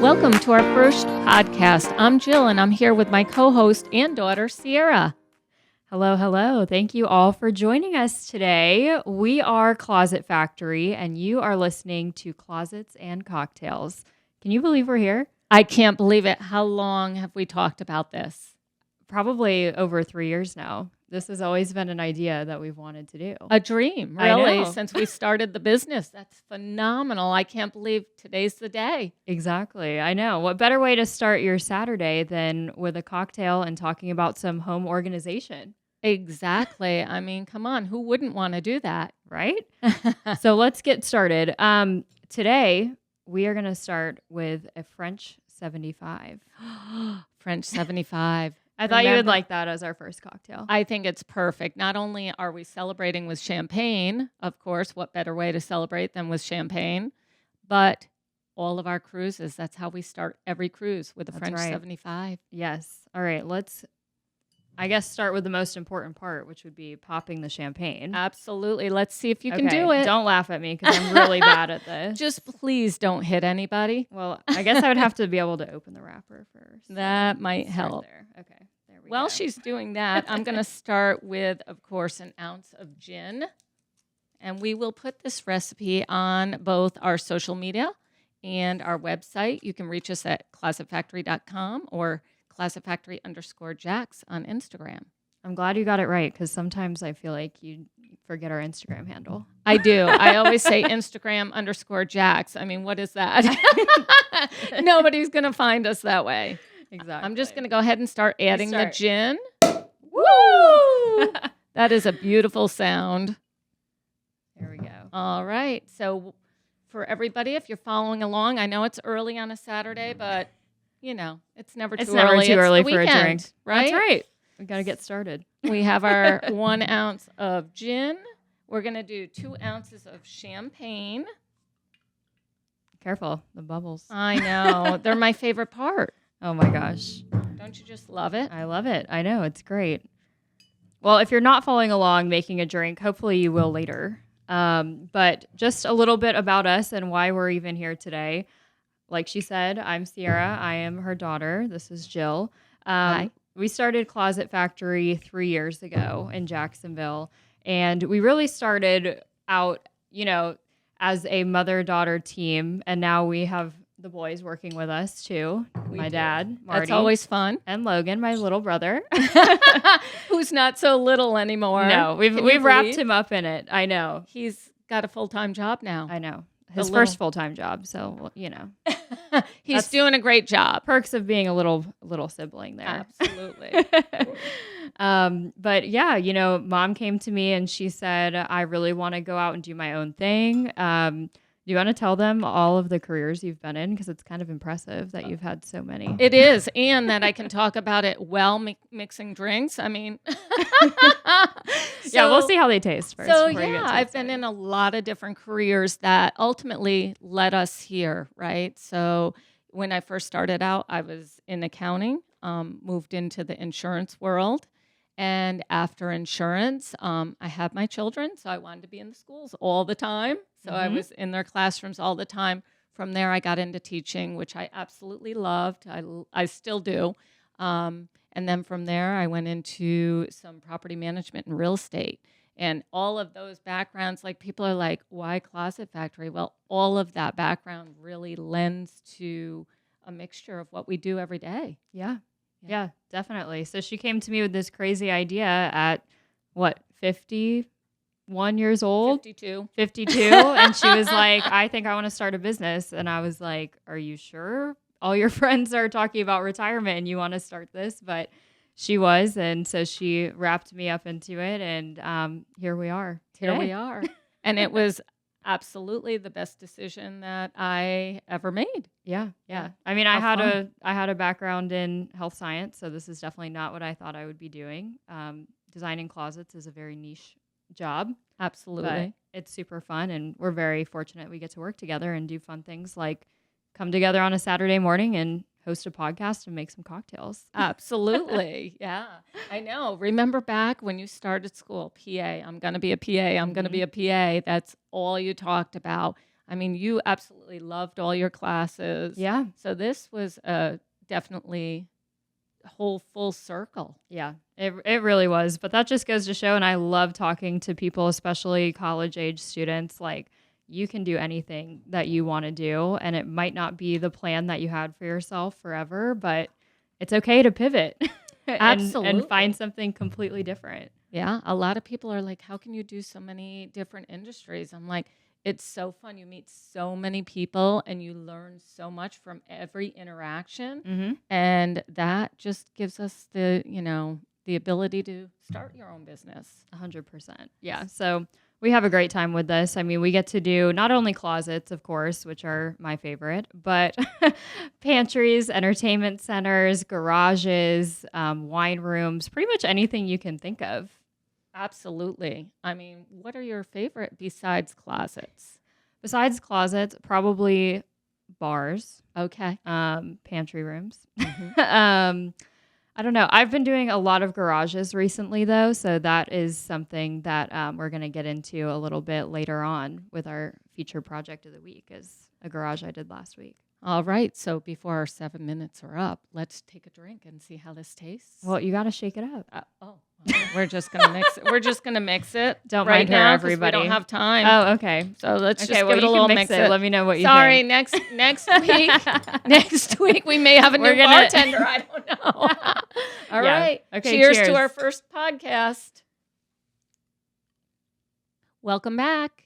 Welcome to our first podcast. I'm Jill, and I'm here with my co-host and daughter, Sierra. Hello, hello. Thank you all for joining us today. We are Closet Factory, and you are listening to Closets and Cocktails. Can you believe we're here? I can't believe it. How long have we talked about this? Probably over 3 years now. This has always been an idea that we've wanted to do. A dream, I really, know. since we started the business. That's phenomenal. I can't believe today's the day. Exactly. I know. What better way to start your Saturday than with a cocktail and talking about some home organization, Exactly. I mean, come on. Who wouldn't want to do that? right? So let's get started. Today, we are going to start with a French 75. French 75. I thought you would Remember- like that as our first cocktail. I think it's perfect. Not only are we celebrating with champagne, of course, what better way to celebrate than with champagne, but all of our cruises, that's how we start every cruise, with a That's French right. 75. Yes. All right. Let's, I guess, start with the most important part, which would be popping the champagne. Absolutely. Let's see if you can Okay, do it. Don't laugh at me because I'm really bad at this. Just please don't hit anybody. Well, I guess I would have to be able to open the wrapper first. That might Start help. There. Okay. There we While go. she's doing that, I'm going to start with, of course, an ounce of gin. And we will put this recipe on both our social media and our website. You can reach us at closetfactory.com or closetfactory_Jax on Instagram. I'm glad you got it right because sometimes I feel like you forget our Instagram handle. I do. I always say Instagram_Jax. I mean, what is that? Nobody's going to find us that way. Exactly. I'm just going to go ahead and start adding the Start. gin. Woo! That is a beautiful sound. There we go. All right. So for everybody, if you're following along, I know it's early on a Saturday, but, you know, it's never It's too never early. too It's early the for a weekend, drink. right? That's right. We got to get started. We have our 1 ounce of gin. We're going to do 2 ounces of champagne. Careful, the bubbles. I know. They're my favorite part. Oh my gosh. Don't you just love it? I love it. I know. It's great. Well, if you're not following along making a drink, hopefully you will later. But just a little bit about us and why we're even here today. Like she said, I'm Sierra. I am her daughter. This is Jill. Hi. We started Closet Factory 3 years ago in Jacksonville. And we really started out, as a mother-daughter team. And now we have the boys working with us too. My dad, Marty. That's always fun. And Logan, my little brother. Who's not so little anymore. No, Can you we've wrapped believe? him up in it. I know. He's got a full-time job now. I know. His little- first full-time job. So, He's That's- doing a great job. perks of being a little sibling there. Absolutely. But yeah, mom came to me and she said, I really want to go out and do my own thing. Do you want to tell them all of the careers you've been in? Because it's kind of impressive that you've had so many. It is, and that I can talk about it while mixing drinks. I mean, Yeah, we'll see how they taste first. So before you get yeah, too I've been excited. in a lot of different careers that ultimately led us here, right? So when I first started out, I was in accounting, moved into the insurance world. And after insurance, I had my children, so I wanted to be in the schools all the time. So I Mhm. was in their classrooms all the time. From there, I got into teaching, which I absolutely loved. I still do. And then from there, I went into some property management and real estate. And all of those backgrounds, like people are like, why Closet Factory? Well, all of that background really lends to a mixture of what we do every day. Yeah, definitely. So she came to me with this crazy idea at 51 years old? 52. 52. And she was like, I think I want to start a business. And I was like, are you sure? All your friends are talking about retirement and you want to start this? But she was. And so she wrapped me up into it. And here we are. Here we today. are. And it was absolutely the best decision that I ever made. Yeah. Yeah. I mean, How I had a background in health science. So this is definitely not what I thought I would be doing. Designing closets is a very niche job. Absolutely. But it's super fun, and we're very fortunate we get to work together and do fun things like come together on a Saturday morning and host a podcast and make some cocktails. Absolutely. Yeah. I know. Remember back when you started school, PA, I'm going to be a PA, I'm going to be a PA. That's all you talked about. I mean, you absolutely loved all your classes. Yeah. So this was definitely whole full circle. Yeah, it really was. But that just goes to show, and I love talking to people, especially college age students, like you can do anything that you want to do. And it might not be the plan that you had for yourself forever, but it's okay to pivot Absolutely. and find something completely different. Yeah. A lot of people are like, how can you do so many different industries? I'm like, it's so fun. You meet so many people and you learn so much from every interaction. Mm-hmm. And that just gives us the, the ability to start your own business. 100%. Yeah. So we have a great time with this. I mean, we get to do not only closets, of course, which are my favorite, but pantries, entertainment centers, garages, wine rooms, pretty much anything you can think of. Absolutely. I mean, what are your favorite besides closets? Besides closets, probably bars, Okay. pantry rooms. Mhm. I don't know. I've been doing a lot of garages recently, though, so that is something that we're going to get into a little bit later on with our featured project of the week, is a garage I did last week. All right. So before our 7 minutes are up, let's take a drink and see how this tastes. Well, you got to shake it up. We're just gonna mix it. We're just gonna mix it. Don't right mind her, now 'cause everybody. We don't have time. Oh, okay. So let's just Okay, give well, it you a little can mix it. Let me know what you Sorry. think. Next week. Next week we may have a new bartender. I don't know. All right. Okay. Cheers to our first podcast. Welcome back.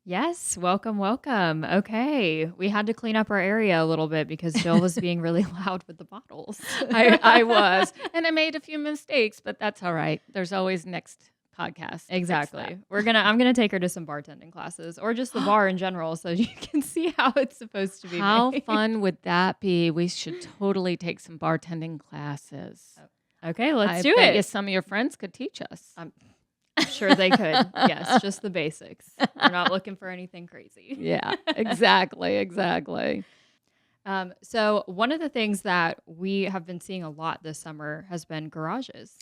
Yes, welcome. Okay, we had to clean up our area a little bit because Jill was being really loud with the bottles. I was, and I made a few mistakes, but that's all right. There's always next podcast. Exactly. I'm gonna take her to some bartending classes, or just the bar in general, so you can see how it's supposed to be. How made. fun would that be? We should totally take some bartending classes. Okay, let's do bet it. you some of your friends could teach us. I'm sure they could. Yes, just the basics. We're not looking for anything crazy. Yeah, exactly. So one of the things that we have been seeing a lot this summer has been garages.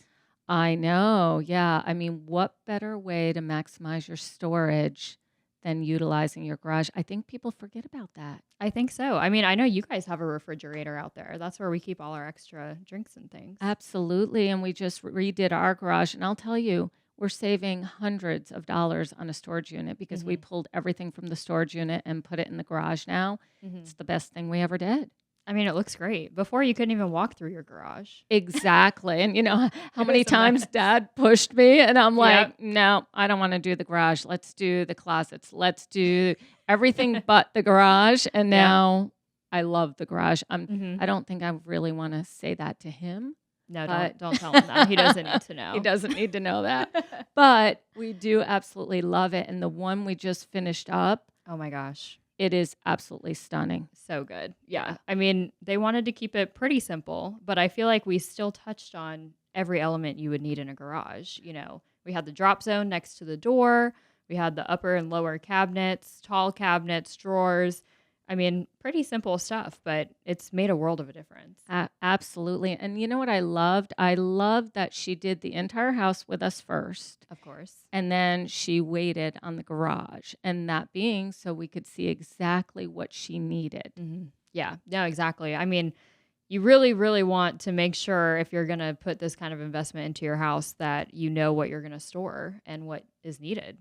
I know. Yeah. I mean, what better way to maximize your storage than utilizing your garage? I think people forget about that. I think so. I mean, I know you guys have a refrigerator out there. That's where we keep all our extra drinks and things. Absolutely. And we just redid our garage. And I'll tell you, we're saving hundreds of dollars on a storage unit because we pulled everything from the storage unit and put it in the garage now. It's the best thing we ever did. I mean, it looks great. Before, you couldn't even walk through your garage. Exactly. And you know how many times Dad pushed me and I'm like, no, I don't want to do the garage. Let's do the closets. Let's do everything but the garage. And now I love the garage. I don't think I really want to say that to him. No, don't tell him that. He doesn't need to know. He doesn't need to know that. But we do absolutely love it. And the one we just finished up, oh my gosh, it is absolutely stunning. So good. Yeah. I mean, they wanted to keep it pretty simple, but I feel like we still touched on every element you would need in a garage. You know, we had the drop zone next to the door. We had the upper and lower cabinets, tall cabinets, drawers. I mean, pretty simple stuff, but it's made a world of a difference. Absolutely. And you know what I loved? I loved that she did the entire house with us first. Of course. And then she waited on the garage. And that being so we could see exactly what she needed. Mm-hmm. Yeah, no, exactly. I mean, you really, really want to make sure if you're going to put this kind of investment into your house that you know what you're going to store and what is needed.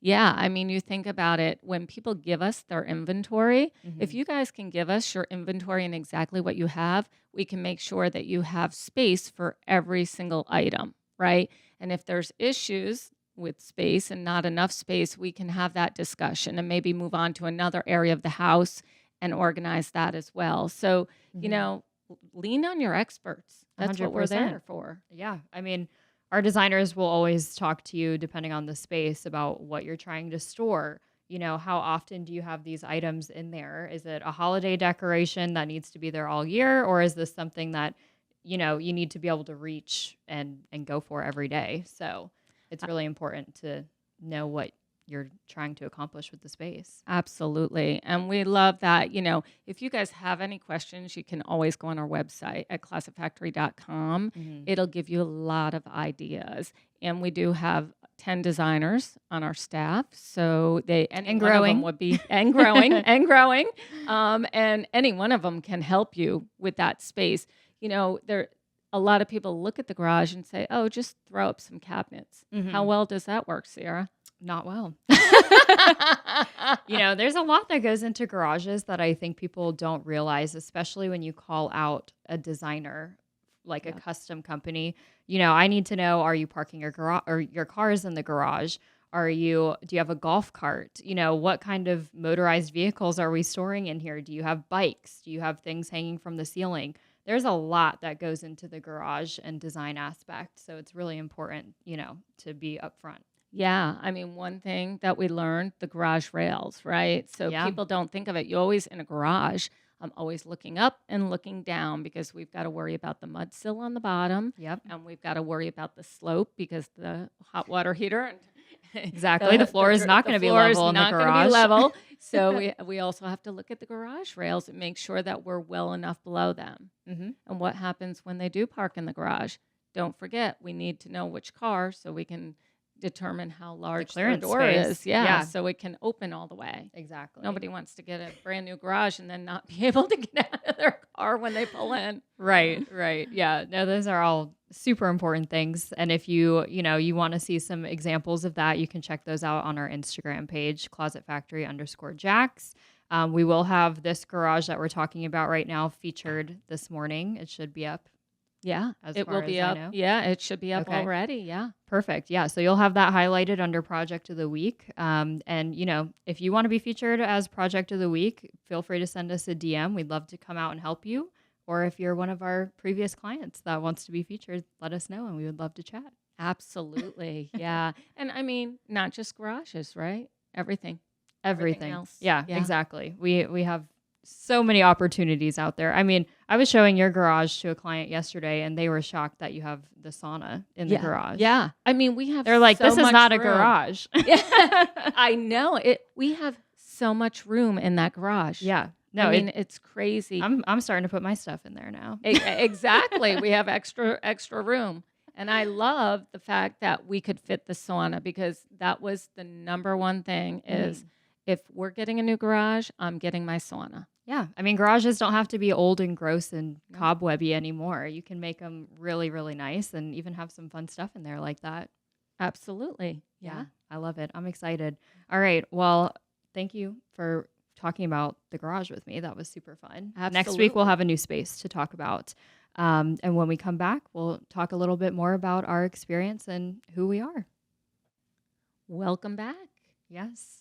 Yeah, I mean, you think about it, when people give us their inventory, if you guys can give us your inventory and exactly what you have, we can make sure that you have space for every single item, right? And if there's issues with space and not enough space, we can have that discussion and maybe move on to another area of the house and organize that as well. So, you know, lean on your experts. That's 100%. What we're there for. Yeah, I mean, our designers will always talk to you, depending on the space, about what you're trying to store. You know, how often do you have these items in there? Is it a holiday decoration that needs to be there all year? Or is this something that, you know, you need to be able to reach and go for every day? So it's really important to know what you're trying to accomplish with the space. Absolutely. And we love that. You know, if you guys have any questions, you can always go on our website at closetfactory.com. It'll give you a lot of ideas. And we do have 10 designers on our staff. So any And one of them growing. would be, and growing, and growing. And any one of them can help you with that space. A lot of people look at the garage and say, oh, just throw up some cabinets. How Mhm. well does that work, Sierra? Not well. There's a lot that goes into garages that I think people don't realize, especially when you call out a designer, like a Yep. custom company. I need to know, are you parking your garage or your cars in the garage? Do you have a golf cart? What kind of motorized vehicles are we storing in here? Do you have bikes? Do you have things hanging from the ceiling? There's a lot that goes into the garage and design aspect. So it's really important, to be upfront. Yeah, I mean, one thing that we learned, the garage rails, right? So Yeah. people don't think of it. You always in a garage, I'm always looking up and looking down because we've got to worry about the mud sill on the bottom, Yep. and we've got to worry about the slope because the hot water heater and Exactly. The floor is not going to be floor is level in the not gonna garage. be level. So we also have to look at the garage rails and make sure that we're well enough below them. hmm And what happens when they do park in the garage? Don't forget, we need to know which car so we can determine how large their clearance door space. is. Yeah, Yeah. so it can open all the way. Exactly. Nobody wants to get a brand new garage and then not be able to get out of their car when they pull in. Right. Yeah. No, those are all super important things. And if you want to see some examples of that, you can check those out on our Instagram page, closetfactory_Jax. We will have this garage that we're talking about right now featured this morning. It should be up. Yeah, As it will far be as I up. know. Yeah, it should be up Okay. already. Yeah. Perfect. Yeah. So you'll have that highlighted under Project of the Week. And, if you want to be featured as Project of the Week, feel free to send us a DM. We'd love to come out and help you. Or if you're one of our previous clients that wants to be featured, let us know and we would love to chat. Absolutely. Yeah. And I mean, not just garages, right? Everything. Everything. else. Yeah, Yeah. exactly. We have so many opportunities out there. I mean, I was showing your garage to a client yesterday and they were shocked that you have the sauna in the garage. Yeah. I mean, we have They're like, so this is much not a room. garage. Yeah. I know it. We have so much room in that garage. Yeah. No, I mean, it's crazy. I'm starting to put my stuff in there now. Exactly. We have extra room. And I love the fact that we could fit the sauna because that was the number one thing is if we're getting a new garage, I'm getting my sauna. Yeah. I mean, garages don't have to be old and gross and No. cobwebby anymore. You can make them really, really nice and even have some fun stuff in there like that. Absolutely. Yeah. I love it. I'm excited. All right. Well, thank you for talking about the garage with me. That was super fun. Next week, we'll Absolutely. have a new space to talk about. And when we come back, we'll talk a little bit more about our experience and who we are. Welcome back. Yes.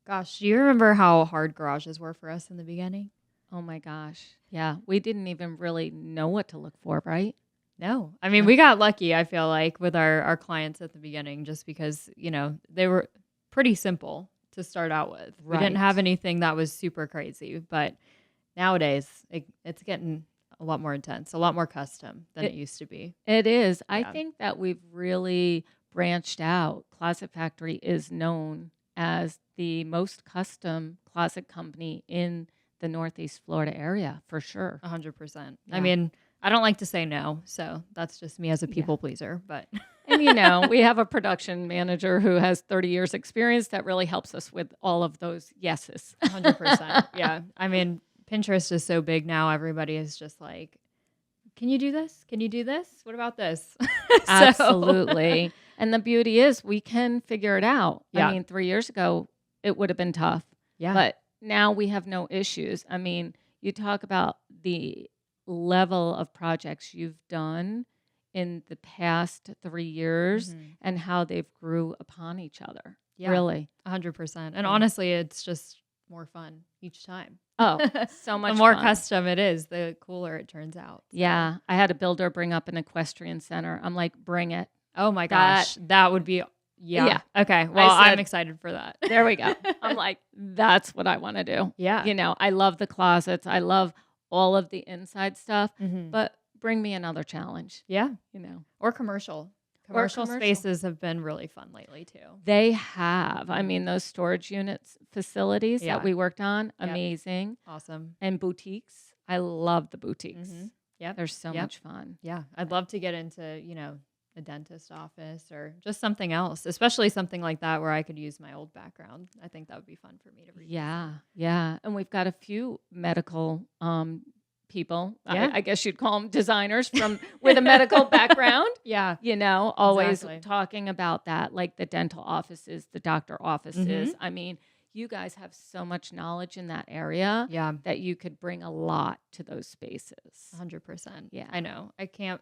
Gosh, do you remember how hard garages were for us in the beginning? Oh my gosh. Yeah. We didn't even really know what to look for, right? No. I mean, No. we got lucky, I feel like, with our clients at the beginning, just because, they were pretty simple to start out with. We didn't Right. have anything that was super crazy. But nowadays, it's getting a lot more intense, a lot more custom than it used to be. It is. I Yeah. think that we've really branched out. Closet Factory is known as the most custom closet company in the Northeast Florida area, for sure. 100%. Yeah. I mean, I don't like to say no. So that's just me as a Yeah. people pleaser. But And we have a production manager who has 30 years experience that really helps us with all of those yeses. 100%. Yeah. I mean, Pinterest is so big now. Everybody is just like, can you do this? Can you do this? What about this? So- Absolutely. And the beauty is we can figure it out. Yeah. I mean, 3 years ago, it would have been tough. Yeah. But now we have no issues. I mean, you talk about the level of projects you've done in the past 3 years Mhm. and how they've grew upon each other. Yeah. Really. 100%. And Yeah. honestly, it's just more fun each time. Oh, so much The more fun. custom it is, the cooler it turns out. So- Yeah. I had a builder bring up an equestrian center. I'm like, bring it. Oh my gosh. That would be, yeah. Yeah. Okay. Well, I'm said- excited for that. There we go. I'm like, that's what I want to do. Yeah. I love the closets. I love all of the inside stuff, Mhm. but bring me another challenge, Yeah. Or commercial. Commercial commercial. spaces have been really fun lately too. They have. I mean, those storage units facilities Yeah. that we worked on, Yep. amazing. Awesome. And boutiques. I love the boutiques. Mhm. Yep. They're so Yep. much fun. Yeah. I'd love to get into, a dentist office or just something else, especially something like that where I could use my old background. I think that would be fun for me to revisit. Yeah. And we've got a few medical people. Yeah. I guess you'd call them designers with a medical background. Yeah. Always Exactly. talking about that, like the dental offices, the doctor offices. Mhm. I mean, you guys have so much knowledge in that area Yeah. that you could bring a lot to those spaces. 100%. Yeah. I know. I can't.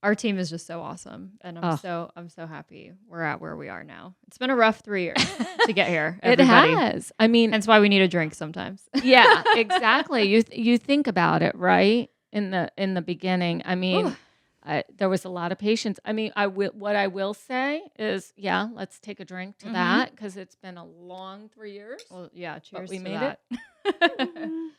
Our team is just so awesome, and I'm Oh. so happy we're at where we are now. It's been a rough 3 years to get here. It Everybody. has. I mean, Hence why we need a drink sometimes. yeah, exactly. You think about it, right? In the beginning, I mean, there was a lot of patience. I mean, what I will say is, yeah, let's take a drink to Mhm. that because it's been a long 3 years. Well, yeah. Cheers. we to made that. it.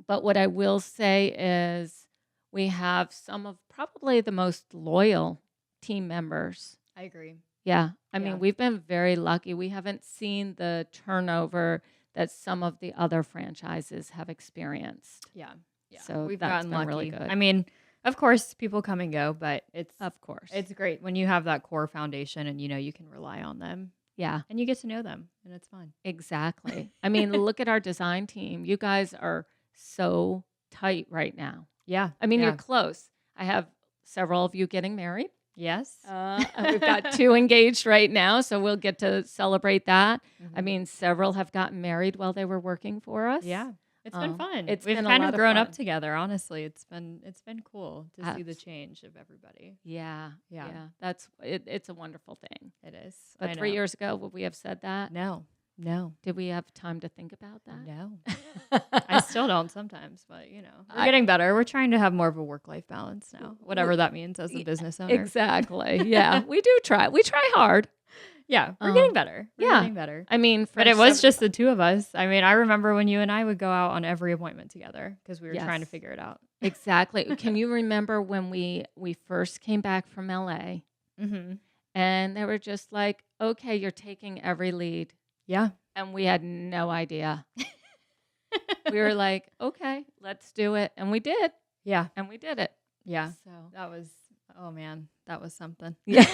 But what I will say is, we have some of probably the most loyal team members. I agree. Yeah, I Yeah. mean, we've been very lucky. We haven't seen the turnover that some of the other franchises have experienced. Yeah. So We've that's gotten been lucky. really good. I mean, of course, people come and go, but Of course. it's great when you have that core foundation and you can rely on them Yeah, and you get to know them, and it's fun. exactly. I mean, look at our design team. You guys are so tight right now. Yeah. I mean, yeah. you're close. I have several of you getting married. Yes. We've got 2 engaged right now, so we'll get to celebrate that. I Mhm. mean, several have gotten married while they were working for us. Yeah. It's been fun. it's We've been a kind lot of of grown up fun. together, honestly. It's been cool to see the Abs- change of everybody. Yeah. Yeah. That's it. It's a wonderful thing. It is. But I 3 know. years ago, would we have said that? No. Did we have time to think about that? No. I still don't sometimes, but we're I- getting better. We're trying to have more of a work-life balance now, whatever that means as a business owner. Exactly. Yeah, we do try. We try hard. Yeah, we're getting better. We're yeah. getting better. I mean, But it was just the two of us. I mean, I remember when you and I would go out on every appointment together because we were trying to Yes. figure it out. exactly. Can you remember when we first came back from LA Mm-hmm. and they were just like, "Okay, you're taking every lead," Yeah. and we had no idea. We were like, "Okay, let's do it," and we did, Yeah. and we did it. Yeah. So That was, oh man, that was something. yeah,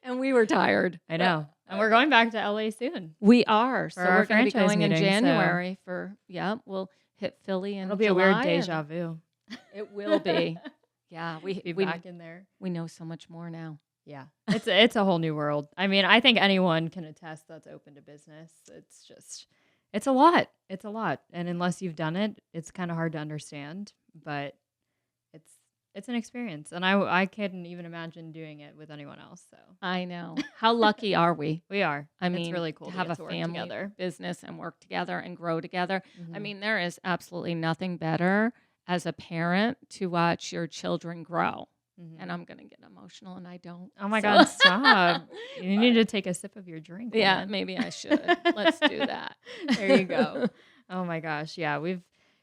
and we were tired. I know. And we're going back to LA soon. We are. So our we're going to be franchise going in meeting, so- January we'll hit Philly in It'll be a weird July, deja and vu. It will be. Yeah, Be we back in there. we know so much more now. Yeah. It's a whole new world. I mean, I think anyone can attest that's open to business. It's a lot. It's a lot. And unless you've done it, it's kind of hard to understand, but it's an experience. And I couldn't even imagine doing it with anyone else. So I know. How lucky are we? we are. I mean, it's really cool to to have get a to work family together. business and work together and grow together. I Mhm. mean, there is absolutely nothing better as a parent to watch your children grow. Mhm. And I'm going to get emotional, and I don't. Oh my So- God, stop. You need to take a sip of your drink. Yeah, woman. maybe I should. Let's do that. There you go. Oh my gosh. Yeah.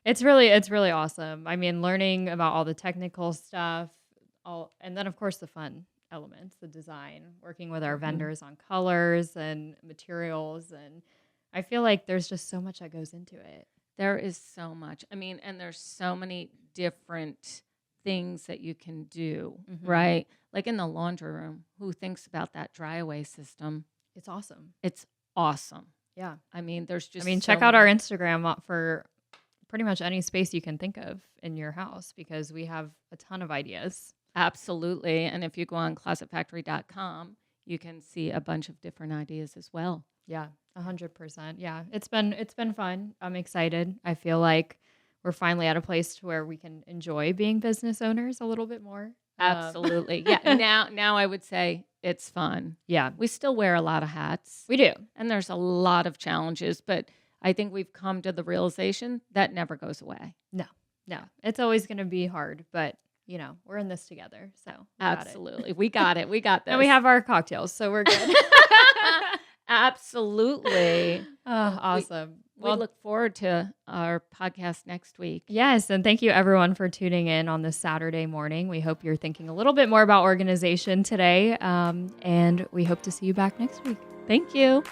It's really awesome. I mean, learning about all the technical stuff, and then of course the fun elements, the design, working with our Mhm. vendors on colors and materials. And I feel like there's just so much that goes into it. There is so much. I mean, and there's so many different things that you can do, Mhm. right? Like in the laundry room, who thinks about that dry away system? It's awesome. It's awesome. Yeah. I mean, there's just I mean, so check out our many- Instagram for pretty much any space you can think of in your house because we have a ton of ideas. Absolutely. And if you go on closetfactory.com, you can see a bunch of different ideas as well. Yeah, 100%. Yeah, it's been fun. I'm excited. I feel like we're finally at a place to where we can enjoy being business owners a little bit more. Absolutely. Yeah. Now I would say it's fun. Yeah, We still wear a lot of hats we do. and there's a lot of challenges, but I think we've come to the realization that never goes away. No, it's always going to be hard, but we're in this together. So we got it. Absolutely. We got it. We got this. And we have our cocktails, so we're good. Absolutely. Oh, awesome. We look forward to our podcast next week. Yes, and thank you everyone for tuning in on this Saturday morning. We hope you're thinking a little bit more about organization today, and we hope to see you back next week. Thank you.